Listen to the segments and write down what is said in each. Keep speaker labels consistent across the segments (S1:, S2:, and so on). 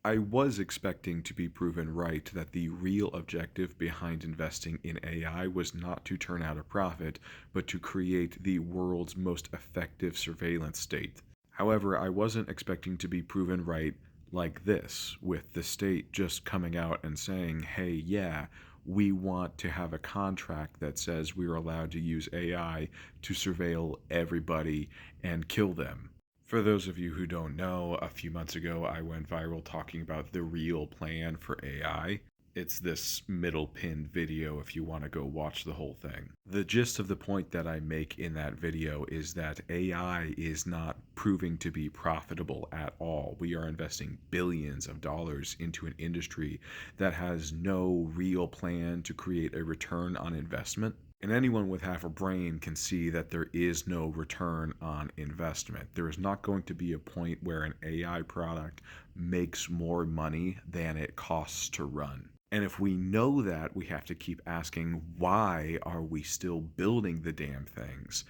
S1: I was expecting to be proven right that the real objective behind investing in AI was not to turn out a profit, but to create the world's most effective surveillance state. However, I wasn't expecting to be proven right like this, with the state just coming out and saying, hey, yeah, we want to have a contract that says we're allowed to use AI to surveil everybody and kill them. For those of you who don't know, a few months ago I went viral talking about the real plan for AI. It's this middle pinned video if you want to go watch the whole thing. The gist of the point that I make in that video is that AI is not proving to be profitable at all. We are investing billions of dollars into an industry that has no real plan to create a return on investment. And anyone with half a brain can see that there is no return on investment. There is not going to be a point where an AI product makes more money than it costs to run. And if we know that, we have to keep asking, why are we still building the damn things?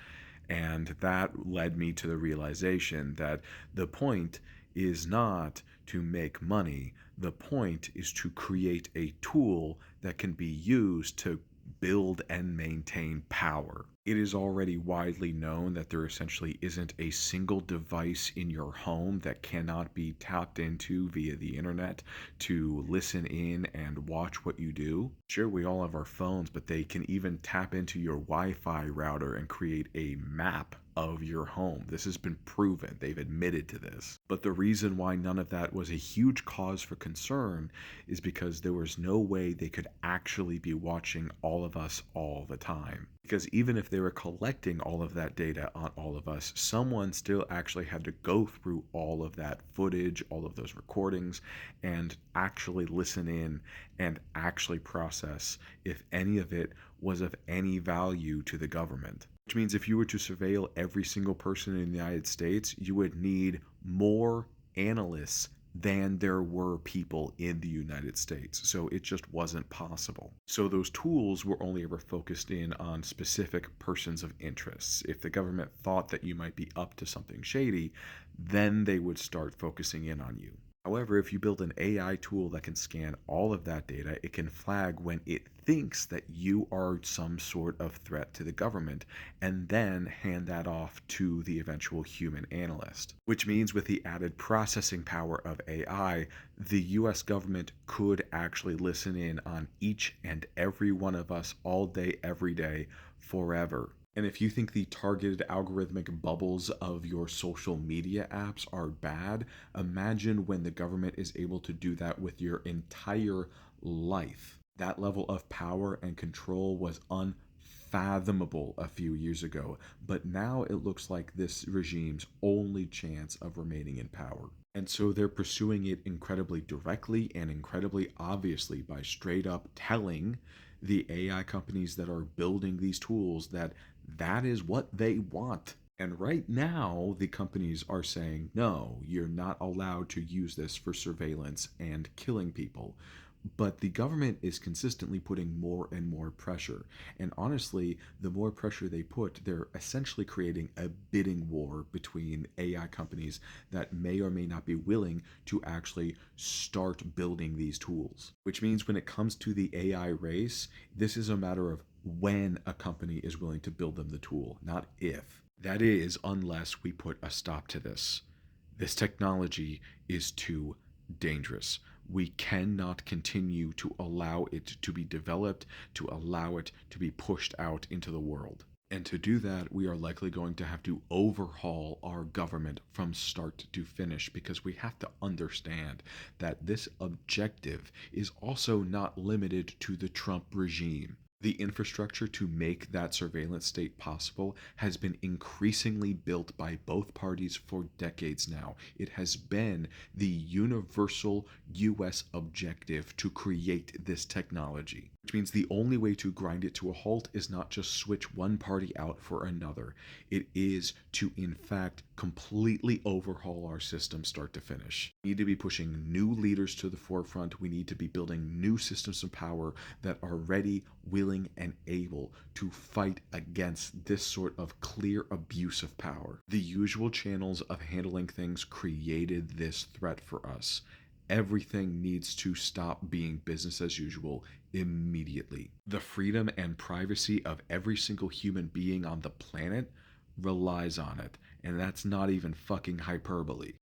S1: And that led me to the realization that the point is not to make money. The point is to create a tool that can be used to build and maintain power. It is already widely known that there essentially isn't a single device in your home that cannot be tapped into via the internet to listen in and watch what you do. Sure, we all have our phones, but they can even tap into your Wi Fi router and create a map of your home. This has been proven. They've admitted to this. But the reason why none of that was a huge cause for concern is because there was no way they could actually be watching all of us all the time. Because even if they were collecting all of that data on all of us, someone still actually had to go through all of that footage, all of those recordings, and actually listen in and actually process if any of it was of any value to the government. Which means if you were to surveil every single person in the United States, you would need more analysts than there were people in the United States. So it just wasn't possible. So those tools were only ever focused in on specific persons of interests. If the government thought that you might be up to something shady, then they would start focusing in on you. However, if you build an AI tool that can scan all of that data, it can flag when it thinks that you are some sort of threat to the government and then hand that off to the eventual human analyst. Which means with the added processing power of AI, the US government could actually listen in on each and every one of us all day, every day, forever. And if you think the targeted algorithmic bubbles of your social media apps are bad, imagine when the government is able to do that with your entire life. That level of power and control was unfathomable a few years ago, but now it looks like this regime's only chance of remaining in power. And so they're pursuing it incredibly directly and incredibly obviously by straight up telling the AI companies that are building these tools that that is what they want. And right now, the companies are saying, no, you're not allowed to use this for surveillance and killing people. But the government is consistently putting more and more pressure. And honestly, the more pressure they put, they're essentially creating a bidding war between AI companies that may or may not be willing to actually start building these tools. Which means when it comes to the AI race, this is a matter of when a company is willing to build them the tool, not if. That is, unless we put a stop to this. This technology is too dangerous. We cannot continue to allow it to be developed, to allow it to be pushed out into the world. And to do that, we are likely going to have to overhaul our government from start to finish because we have to understand that this objective is also not limited to the Trump regime. The infrastructure to make that surveillance state possible has been increasingly built by both parties for decades now. It has been the universal US objective to create this technology, which means the only way to grind it to a halt is not just switch one party out for another. It is to, in fact, completely overhaul our system start to finish. We need to be pushing new leaders to the forefront. We need to be building new systems of power that are ready, willing, and able to fight against this sort of clear abuse of power. The usual channels of handling things created this threat for us. Everything needs to stop being business as usual immediately. The freedom and privacy of every single human being on the planet relies on it, and that's not even fucking hyperbole.